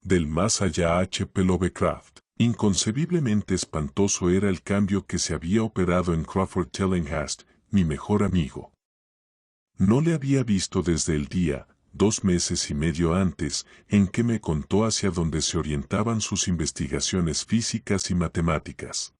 Del más allá H. P. Lovecraft. Inconcebiblemente espantoso era el cambio que se había operado en Crawford Tillinghast, mi mejor amigo. No le había visto desde el día, 2 meses y medio antes, en que me contó hacia dónde se orientaban sus investigaciones físicas y matemáticas.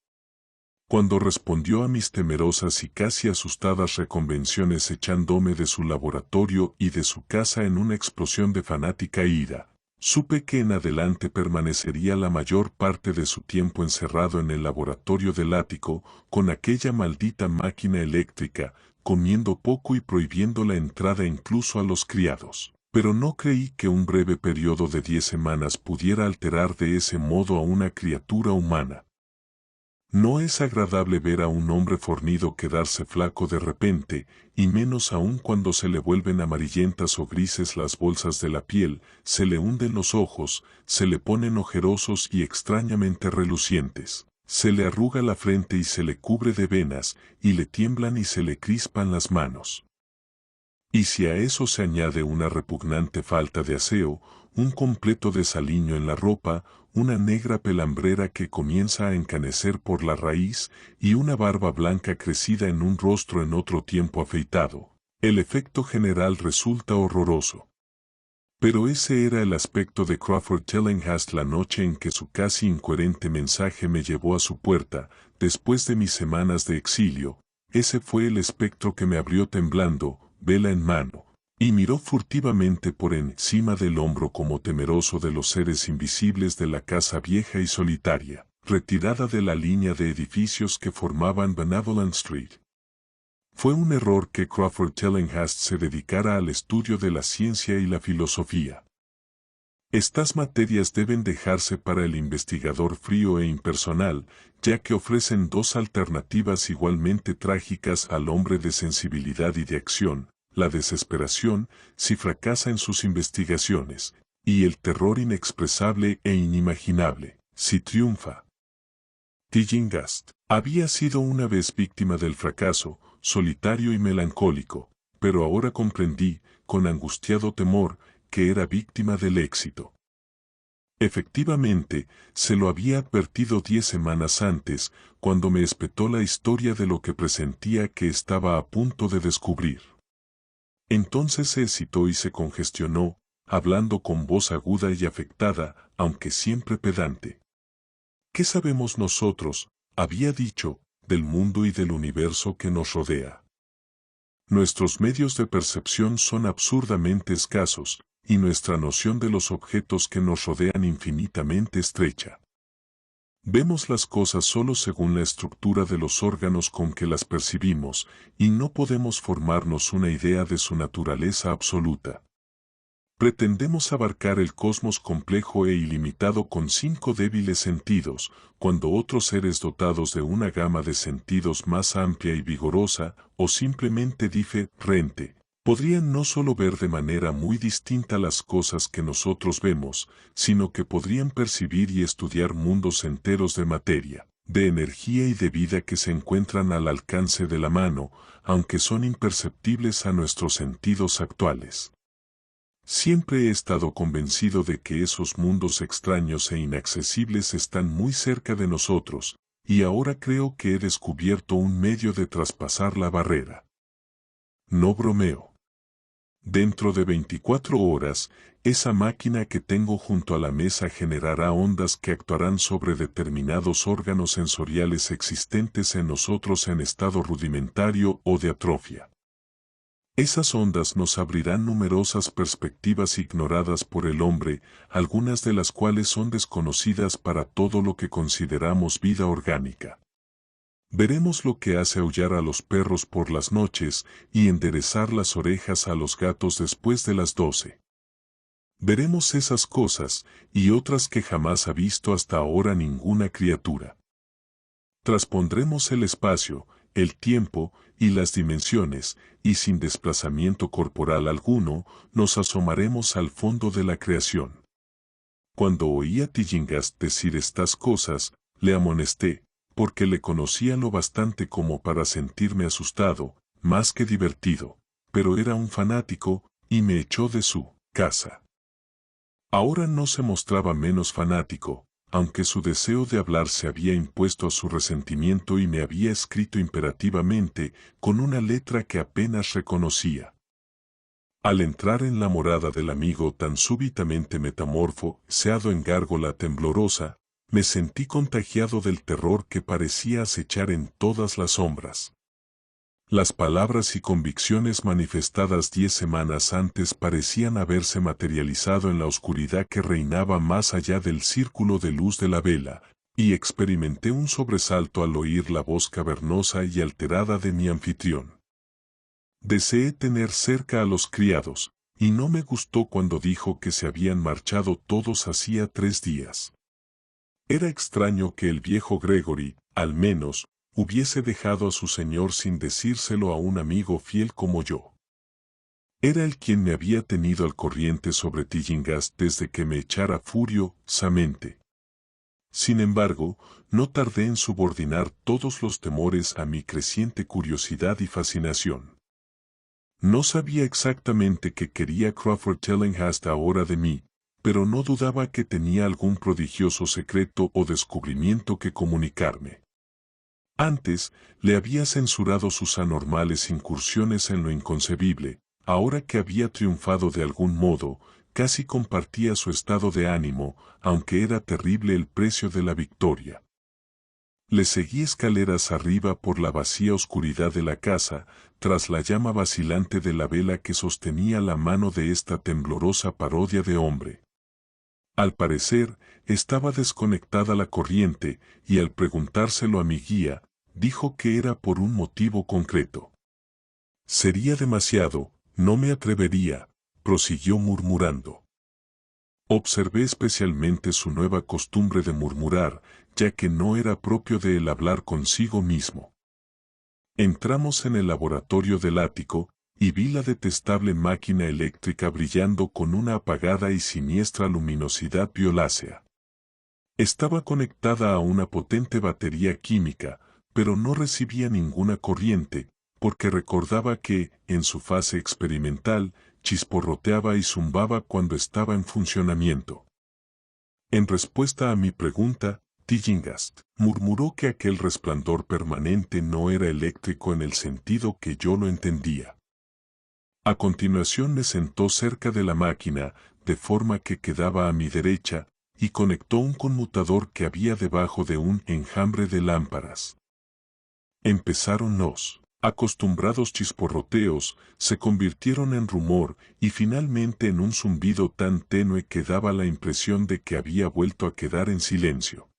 Cuando respondió a mis temerosas y casi asustadas reconvenciones echándome de su laboratorio y de su casa en una explosión de fanática ira, supe que en adelante permanecería la mayor parte de su tiempo encerrado en el laboratorio del ático, con aquella maldita máquina eléctrica, comiendo poco y prohibiendo la entrada incluso a los criados. Pero no creí que un breve periodo de 10 semanas pudiera alterar de ese modo a una criatura humana. No es agradable ver a un hombre fornido quedarse flaco de repente, y menos aún cuando se le vuelven amarillentas o grises las bolsas de la piel, se le hunden los ojos, se le ponen ojerosos y extrañamente relucientes, se le arruga la frente y se le cubre de venas, y le tiemblan y se le crispan las manos. Y si a eso se añade una repugnante falta de aseo, un completo desaliño en la ropa, una negra pelambrera que comienza a encanecer por la raíz y una barba blanca crecida en un rostro en otro tiempo afeitado, el efecto general resulta horroroso. Pero ese era el aspecto de Crawford Tillinghast la noche en que su casi incoherente mensaje me llevó a su puerta, después de mis semanas de exilio. Ese fue el espectro que me abrió temblando, vela en mano, y miró furtivamente por encima del hombro como temeroso de los seres invisibles de la casa vieja y solitaria, retirada de la línea de edificios que formaban Benevolent Street. Fue un error que Crawford Tillinghast se dedicara al estudio de la ciencia y la filosofía. Estas materias deben dejarse para el investigador frío e impersonal, ya que ofrecen dos alternativas igualmente trágicas al hombre de sensibilidad y de acción, la desesperación, si fracasa en sus investigaciones, y el terror inexpresable e inimaginable, si triunfa. Tillinghast había sido una vez víctima del fracaso, solitario y melancólico, pero ahora comprendí, con angustiado temor, que era víctima del éxito. Efectivamente, se lo había advertido 10 semanas antes, cuando me espetó la historia de lo que presentía que estaba a punto de descubrir. Entonces se excitó y se congestionó, hablando con voz aguda y afectada, aunque siempre pedante. ¿Qué sabemos nosotros, había dicho, del mundo y del universo que nos rodea? Nuestros medios de percepción son absurdamente escasos, y nuestra noción de los objetos que nos rodean infinitamente estrecha. Vemos las cosas solo según la estructura de los órganos con que las percibimos, y no podemos formarnos una idea de su naturaleza absoluta. Pretendemos abarcar el cosmos complejo e ilimitado con 5 débiles sentidos, cuando otros seres dotados de una gama de sentidos más amplia y vigorosa, o simplemente diferente, podrían no solo ver de manera muy distinta las cosas que nosotros vemos, sino que podrían percibir y estudiar mundos enteros de materia, de energía y de vida que se encuentran al alcance de la mano, aunque son imperceptibles a nuestros sentidos actuales. Siempre he estado convencido de que esos mundos extraños e inaccesibles están muy cerca de nosotros, y ahora creo que he descubierto un medio de traspasar la barrera. No bromeo. Dentro de 24 horas, esa máquina que tengo junto a la mesa generará ondas que actuarán sobre determinados órganos sensoriales existentes en nosotros en estado rudimentario o de atrofia. Esas ondas nos abrirán numerosas perspectivas ignoradas por el hombre, algunas de las cuales son desconocidas para todo lo que consideramos vida orgánica. Veremos lo que hace aullar a los perros por las noches y enderezar las orejas a los gatos después de las 12. Veremos esas cosas y otras que jamás ha visto hasta ahora ninguna criatura. Traspondremos el espacio, el tiempo y las dimensiones, y sin desplazamiento corporal alguno, nos asomaremos al fondo de la creación. Cuando oí a Tillinghast decir estas cosas, le amonesté, porque le conocía lo bastante como para sentirme asustado, más que divertido, pero era un fanático, y me echó de su casa. Ahora no se mostraba menos fanático, aunque su deseo de hablar se había impuesto a su resentimiento y me había escrito imperativamente, con una letra que apenas reconocía. Al entrar en la morada del amigo tan súbitamente metamorfoseado en gárgola temblorosa, me sentí contagiado del terror que parecía acechar en todas las sombras. Las palabras y convicciones manifestadas 10 semanas antes parecían haberse materializado en la oscuridad que reinaba más allá del círculo de luz de la vela, y experimenté un sobresalto al oír la voz cavernosa y alterada de mi anfitrión. Deseé tener cerca a los criados, y no me gustó cuando dijo que se habían marchado todos hacía 3 días. Era extraño que el viejo Gregory, al menos, hubiese dejado a su señor sin decírselo a un amigo fiel como yo. Era él quien me había tenido al corriente sobre Tillinghast desde que me echara furiosamente. Sin embargo, no tardé en subordinar todos los temores a mi creciente curiosidad y fascinación. No sabía exactamente qué quería Crawford Tillinghast ahora de mí, pero no dudaba que tenía algún prodigioso secreto o descubrimiento que comunicarme. Antes, le había censurado sus anormales incursiones en lo inconcebible, ahora que había triunfado de algún modo, casi compartía su estado de ánimo, aunque era terrible el precio de la victoria. Le seguí escaleras arriba por la vacía oscuridad de la casa, tras la llama vacilante de la vela que sostenía la mano de esta temblorosa parodia de hombre. Al parecer, estaba desconectada la corriente, y al preguntárselo a mi guía, dijo que era por un motivo concreto. Sería demasiado, no me atrevería, prosiguió murmurando. Observé especialmente su nueva costumbre de murmurar, ya que no era propio de él hablar consigo mismo. Entramos en el laboratorio del ático, y vi la detestable máquina eléctrica brillando con una apagada y siniestra luminosidad violácea. Estaba conectada a una potente batería química, pero no recibía ninguna corriente, porque recordaba que, en su fase experimental, chisporroteaba y zumbaba cuando estaba en funcionamiento. En respuesta a mi pregunta, Tillinghast murmuró que aquel resplandor permanente no era eléctrico en el sentido que yo lo entendía. A continuación me sentó cerca de la máquina, de forma que quedaba a mi derecha, y conectó un conmutador que había debajo de un enjambre de lámparas. Empezaron los acostumbrados chisporroteos, se convirtieron en rumor y finalmente en un zumbido tan tenue que daba la impresión de que había vuelto a quedar en silencio.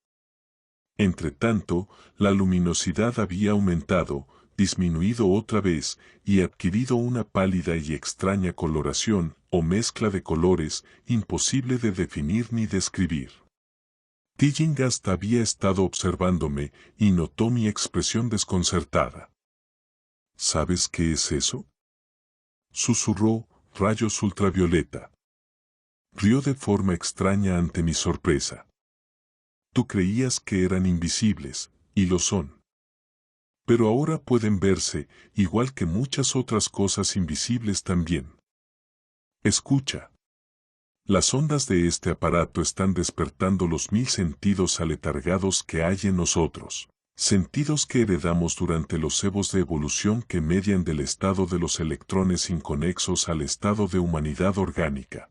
Entretanto, la luminosidad había aumentado, disminuido otra vez y adquirido una pálida y extraña coloración, o mezcla de colores, imposible de definir ni describir. Tillinghast había estado observándome y notó mi expresión desconcertada. ¿Sabes qué es eso?, susurró, rayos ultravioleta. Rió de forma extraña ante mi sorpresa. Tú creías que eran invisibles, y lo son. Pero ahora pueden verse, igual que muchas otras cosas invisibles también. Escucha. Las ondas de este aparato están despertando los 1000 sentidos aletargados que hay en nosotros, sentidos que heredamos durante los evos de evolución que median del estado de los electrones inconexos al estado de humanidad orgánica.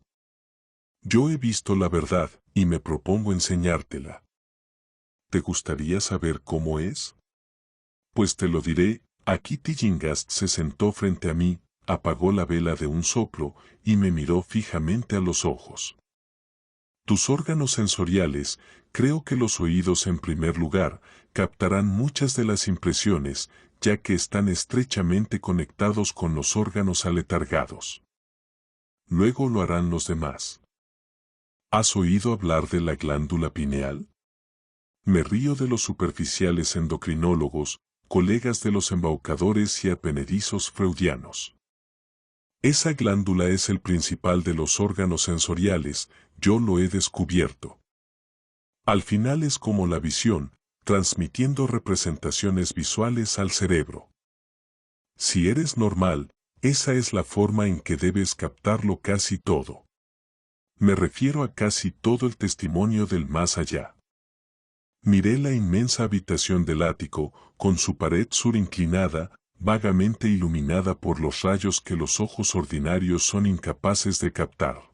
Yo he visto la verdad, y me propongo enseñártela. ¿Te gustaría saber cómo es? Pues te lo diré. Aquí Tillinghast se sentó frente a mí, apagó la vela de un soplo, y me miró fijamente a los ojos. Tus órganos sensoriales, creo que los oídos en primer lugar, captarán muchas de las impresiones, ya que están estrechamente conectados con los órganos aletargados. Luego lo harán los demás. ¿Has oído hablar de la glándula pineal? Me río de los superficiales endocrinólogos, colegas de los embaucadores y apenedizos freudianos. Esa glándula es el principal de los órganos sensoriales, yo lo he descubierto. Al final es como la visión, transmitiendo representaciones visuales al cerebro. Si eres normal, esa es la forma en que debes captarlo casi todo. Me refiero a casi todo el testimonio del más allá. Miré la inmensa habitación del ático, con su pared sur inclinada, vagamente iluminada por los rayos que los ojos ordinarios son incapaces de captar.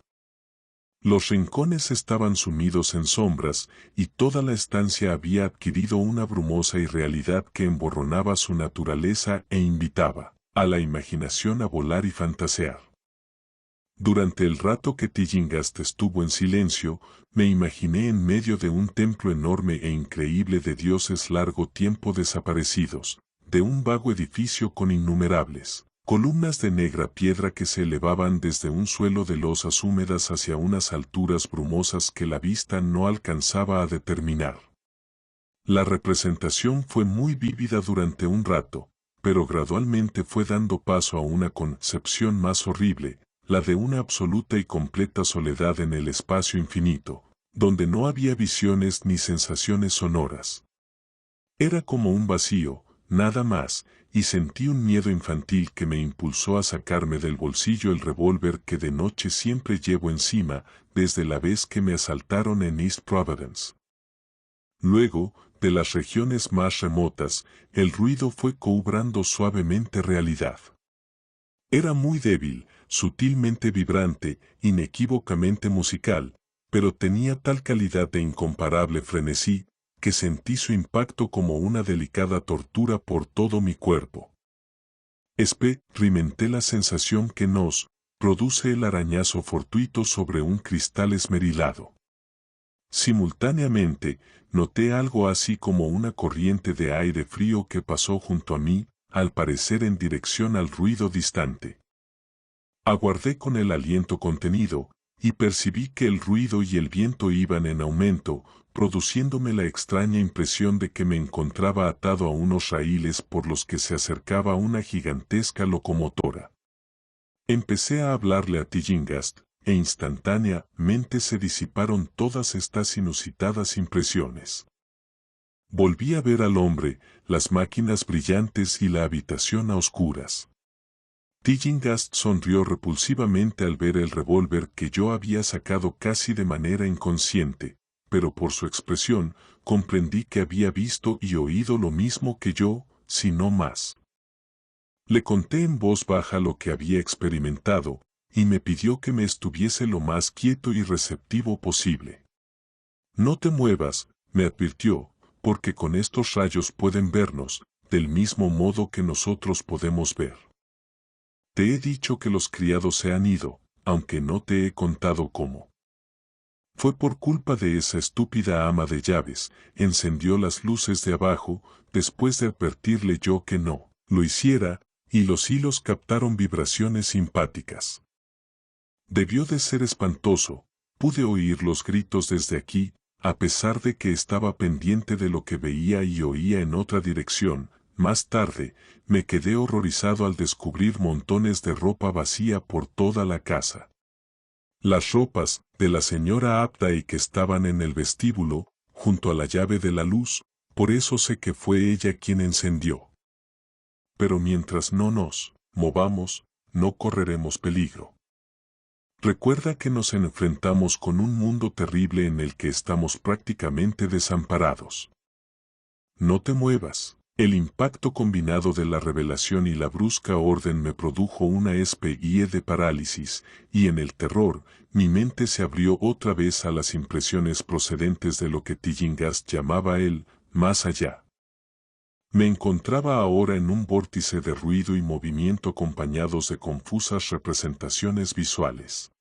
Los rincones estaban sumidos en sombras, y toda la estancia había adquirido una brumosa irrealidad que emborronaba su naturaleza e invitaba a la imaginación a volar y fantasear. Durante el rato que Tillinghast estuvo en silencio, me imaginé en medio de un templo enorme e increíble de dioses largo tiempo desaparecidos, de un vago edificio con innumerables columnas de negra piedra que se elevaban desde un suelo de losas húmedas hacia unas alturas brumosas que la vista no alcanzaba a determinar. La representación fue muy vívida durante un rato, pero gradualmente fue dando paso a una concepción más horrible, la de una absoluta y completa soledad en el espacio infinito, donde no había visiones ni sensaciones sonoras. Era como un vacío, nada más, y sentí un miedo infantil que me impulsó a sacarme del bolsillo el revólver que de noche siempre llevo encima, desde la vez que me asaltaron en East Providence. Luego, de las regiones más remotas, el ruido fue cobrando suavemente realidad. Era muy débil, sutilmente vibrante, inequívocamente musical, pero tenía tal calidad de incomparable frenesí, que sentí su impacto como una delicada tortura por todo mi cuerpo. Experimenté la sensación que nos produce el arañazo fortuito sobre un cristal esmerilado. Simultáneamente, noté algo así como una corriente de aire frío que pasó junto a mí, al parecer en dirección al ruido distante. Aguardé con el aliento contenido, y percibí que el ruido y el viento iban en aumento, produciéndome la extraña impresión de que me encontraba atado a unos raíles por los que se acercaba una gigantesca locomotora. Empecé a hablarle a Tillinghast, e instantáneamente se disiparon todas estas inusitadas impresiones. Volví a ver al hombre, las máquinas brillantes y la habitación a oscuras. Tillinghast sonrió repulsivamente al ver el revólver que yo había sacado casi de manera inconsciente, pero por su expresión, comprendí que había visto y oído lo mismo que yo, si no más. Le conté en voz baja lo que había experimentado, y me pidió que me estuviese lo más quieto y receptivo posible. No te muevas, me advirtió, porque con estos rayos pueden vernos, del mismo modo que nosotros podemos ver. Te he dicho que los criados se han ido, aunque no te he contado cómo. Fue por culpa de esa estúpida ama de llaves, encendió las luces de abajo, después de advertirle yo que no lo hiciera, y los hilos captaron vibraciones simpáticas. Debió de ser espantoso, pude oír los gritos desde aquí, a pesar de que estaba pendiente de lo que veía y oía en otra dirección. Más tarde, me quedé horrorizado al descubrir montones de ropa vacía por toda la casa. Las ropas de la señora Updike que estaban en el vestíbulo, junto a la llave de la luz, por eso sé que fue ella quien encendió. Pero mientras no nos movamos, no correremos peligro. Recuerda que nos enfrentamos con un mundo terrible en el que estamos prácticamente desamparados. No te muevas. El impacto combinado de la revelación y la brusca orden me produjo una especie de parálisis, y en el terror, mi mente se abrió otra vez a las impresiones procedentes de lo que Tillinghast llamaba el más allá. Me encontraba ahora en un vórtice de ruido y movimiento acompañados de confusas representaciones visuales.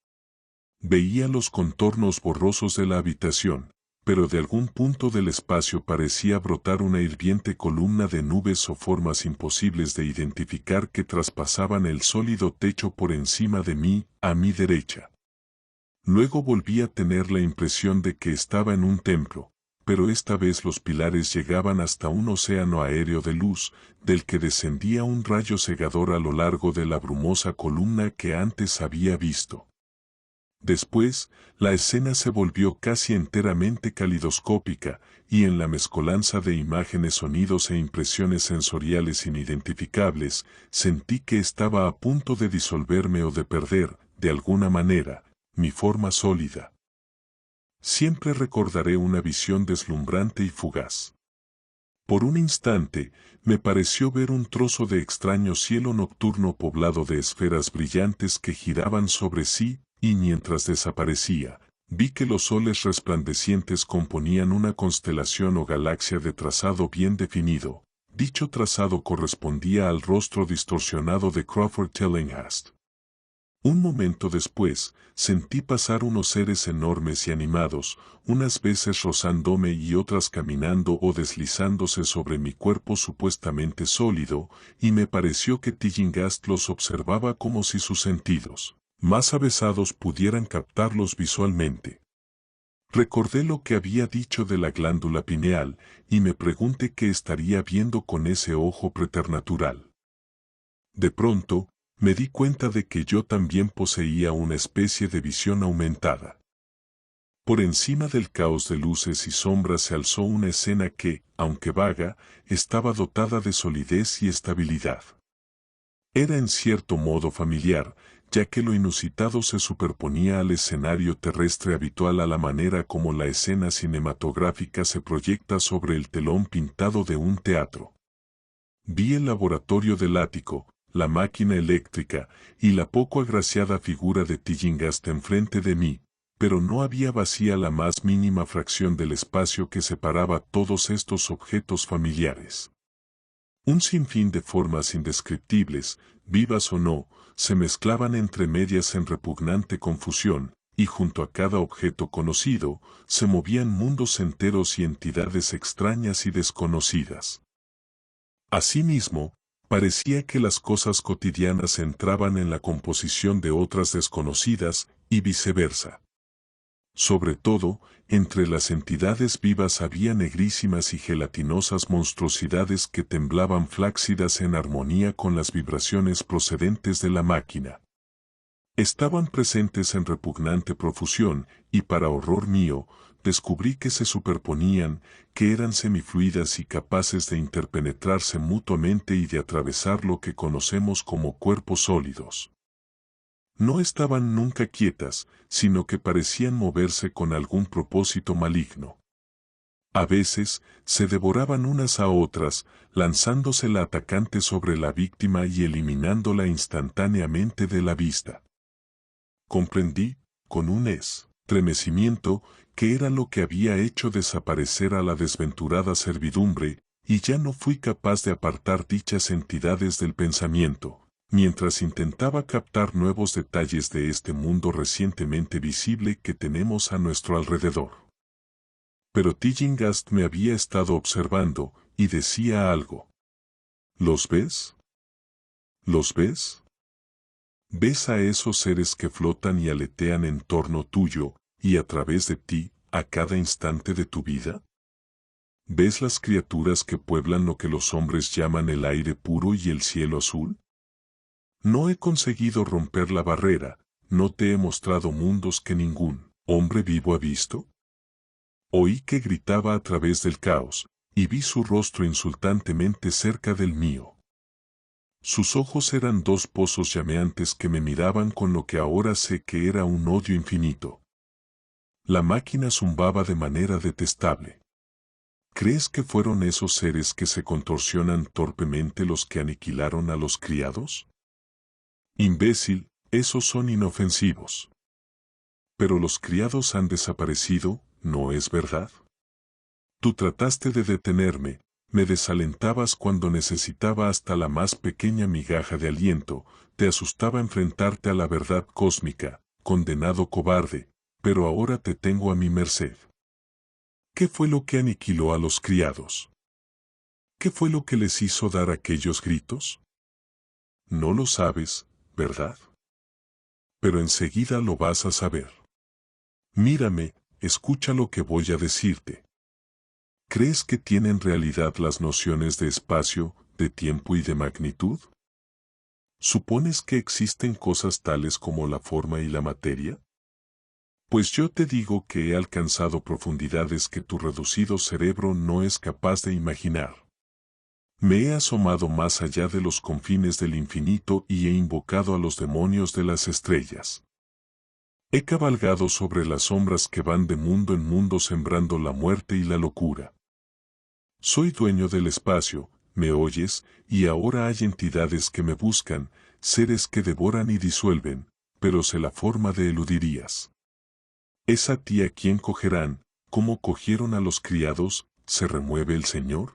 Veía los contornos borrosos de la habitación, pero de algún punto del espacio parecía brotar una hirviente columna de nubes o formas imposibles de identificar que traspasaban el sólido techo por encima de mí, a mi derecha. Luego volví a tener la impresión de que estaba en un templo, pero esta vez los pilares llegaban hasta un océano aéreo de luz, del que descendía un rayo cegador a lo largo de la brumosa columna que antes había visto. Después, la escena se volvió casi enteramente calidoscópica, y en la mezcolanza de imágenes, sonidos e impresiones sensoriales inidentificables, sentí que estaba a punto de disolverme o de perder, de alguna manera, mi forma sólida. Siempre recordaré una visión deslumbrante y fugaz. Por un instante, me pareció ver un trozo de extraño cielo nocturno poblado de esferas brillantes que giraban sobre sí, y mientras desaparecía, vi que los soles resplandecientes componían una constelación o galaxia de trazado bien definido. Dicho trazado correspondía al rostro distorsionado de Crawford Tillinghast. Un momento después, sentí pasar unos seres enormes y animados, unas veces rozándome y otras caminando o deslizándose sobre mi cuerpo supuestamente sólido, y me pareció que Tillinghast los observaba como si sus sentidos, más avesados, pudieran captarlos visualmente. Recordé lo que había dicho de la glándula pineal, y me pregunté qué estaría viendo con ese ojo preternatural. De pronto, me di cuenta de que yo también poseía una especie de visión aumentada. Por encima del caos de luces y sombras se alzó una escena que, aunque vaga, estaba dotada de solidez y estabilidad. Era en cierto modo familiar, ya que lo inusitado se superponía al escenario terrestre habitual a la manera como la escena cinematográfica se proyecta sobre el telón pintado de un teatro. Vi el laboratorio del ático, la máquina eléctrica y la poco agraciada figura de Tillinghast enfrente de mí, pero no había vacía la más mínima fracción del espacio que separaba todos estos objetos familiares. Un sinfín de formas indescriptibles, vivas o no, se mezclaban entre medias en repugnante confusión, y junto a cada objeto conocido, se movían mundos enteros y entidades extrañas y desconocidas. Asimismo, parecía que las cosas cotidianas entraban en la composición de otras desconocidas, y viceversa. Sobre todo, entre las entidades vivas había negrísimas y gelatinosas monstruosidades que temblaban flácidas en armonía con las vibraciones procedentes de la máquina. Estaban presentes en repugnante profusión, y para horror mío, descubrí que se superponían, que eran semifluidas y capaces de interpenetrarse mutuamente y de atravesar lo que conocemos como cuerpos sólidos. No estaban nunca quietas, sino que parecían moverse con algún propósito maligno. A veces, se devoraban unas a otras, lanzándose la atacante sobre la víctima y eliminándola instantáneamente de la vista. Comprendí, con un estremecimiento, que era lo que había hecho desaparecer a la desventurada servidumbre, y ya no fui capaz de apartar dichas entidades del pensamiento, mientras intentaba captar nuevos detalles de este mundo recientemente visible que tenemos a nuestro alrededor. Pero Tillinghast me había estado observando, y decía algo. ¿Los ves? ¿Los ves? ¿Ves a esos seres que flotan y aletean en torno tuyo, y a través de ti, a cada instante de tu vida? ¿Ves las criaturas que pueblan lo que los hombres llaman el aire puro y el cielo azul? No he conseguido romper la barrera, no te he mostrado mundos que ningún hombre vivo ha visto. Oí que gritaba a través del caos, y vi su rostro insultantemente cerca del mío. Sus ojos eran dos pozos llameantes que me miraban con lo que ahora sé que era un odio infinito. La máquina zumbaba de manera detestable. ¿Crees que fueron esos seres que se contorsionan torpemente los que aniquilaron a los criados? Imbécil, esos son inofensivos. Pero los criados han desaparecido, ¿no es verdad? Tú trataste de detenerme, me desalentabas cuando necesitaba hasta la más pequeña migaja de aliento, te asustaba enfrentarte a la verdad cósmica, condenado cobarde, pero ahora te tengo a mi merced. ¿Qué fue lo que aniquiló a los criados? ¿Qué fue lo que les hizo dar aquellos gritos? No lo sabes, ¿verdad? Pero enseguida lo vas a saber. Mírame, escucha lo que voy a decirte. ¿Crees que tienen realidad las nociones de espacio, de tiempo y de magnitud? ¿Supones que existen cosas tales como la forma y la materia? Pues yo te digo que he alcanzado profundidades que tu reducido cerebro no es capaz de imaginar. Me he asomado más allá de los confines del infinito y he invocado a los demonios de las estrellas. He cabalgado sobre las sombras que van de mundo en mundo sembrando la muerte y la locura. Soy dueño del espacio, me oyes, y ahora hay entidades que me buscan, seres que devoran y disuelven, pero sé la forma de eludirías. ¿Es a ti a quien cogerán, como cogieron a los criados, se remueve el Señor?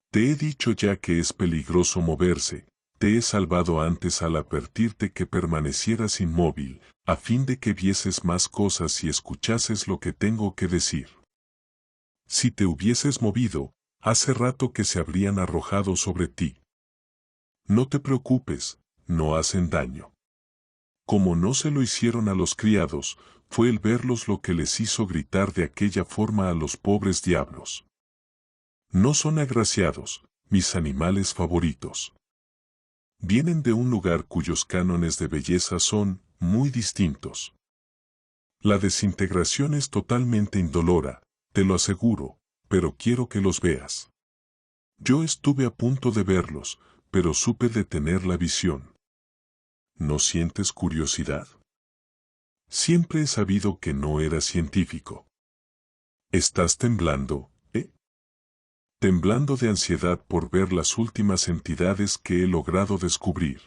Te he dicho ya que es peligroso moverse, te he salvado antes al advertirte que permanecieras inmóvil, a fin de que vieses más cosas y escuchases lo que tengo que decir. Si te hubieses movido, hace rato que se habrían arrojado sobre ti. No te preocupes, no hacen daño. Como no se lo hicieron a los criados, fue el verlos lo que les hizo gritar de aquella forma a los pobres diablos. No son agraciados, mis animales favoritos. Vienen de un lugar cuyos cánones de belleza son muy distintos. La desintegración es totalmente indolora, te lo aseguro, pero quiero que los veas. Yo estuve a punto de verlos, pero supe detener la visión. ¿No sientes curiosidad? Siempre he sabido que no eras científico. ¿Estás temblando, temblando de ansiedad por ver las últimas entidades que he logrado descubrir?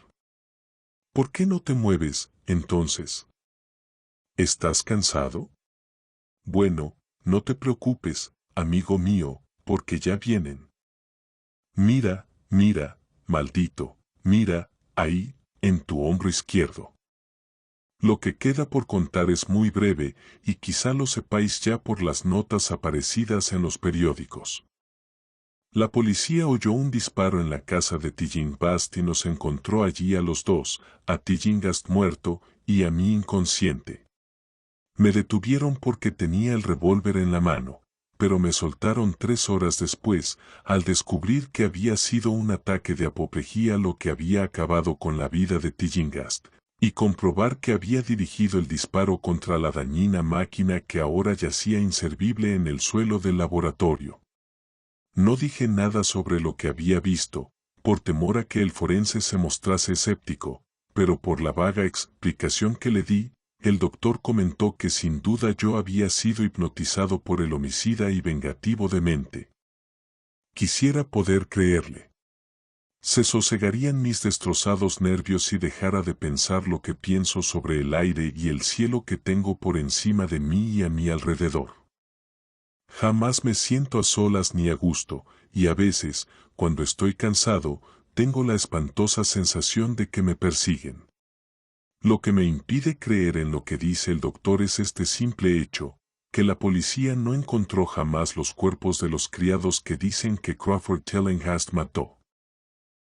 ¿Por qué no te mueves, entonces? ¿Estás cansado? Bueno, no te preocupes, amigo mío, porque ya vienen. Mira, mira, maldito, mira, ahí, en tu hombro izquierdo. Lo que queda por contar es muy breve, y quizá lo sepáis ya por las notas aparecidas en los periódicos. La policía oyó un disparo en la casa de Tillinghast y nos encontró allí a los dos, a Tillinghast muerto y a mí inconsciente. Me detuvieron porque tenía el revólver en la mano, pero me soltaron 3 horas después, al descubrir que había sido un ataque de apoplejía lo que había acabado con la vida de Tillinghast, y comprobar que había dirigido el disparo contra la dañina máquina que ahora yacía inservible en el suelo del laboratorio. No dije nada sobre lo que había visto, por temor a que el forense se mostrase escéptico, pero por la vaga explicación que le di, el doctor comentó que sin duda yo había sido hipnotizado por el homicida y vengativo demente. Quisiera poder creerle. Se sosegarían mis destrozados nervios si dejara de pensar lo que pienso sobre el aire y el cielo que tengo por encima de mí y a mi alrededor. Jamás me siento a solas ni a gusto, y a veces, cuando estoy cansado, tengo la espantosa sensación de que me persiguen. Lo que me impide creer en lo que dice el doctor es este simple hecho, que la policía no encontró jamás los cuerpos de los criados que dicen que Crawford Tillinghast mató.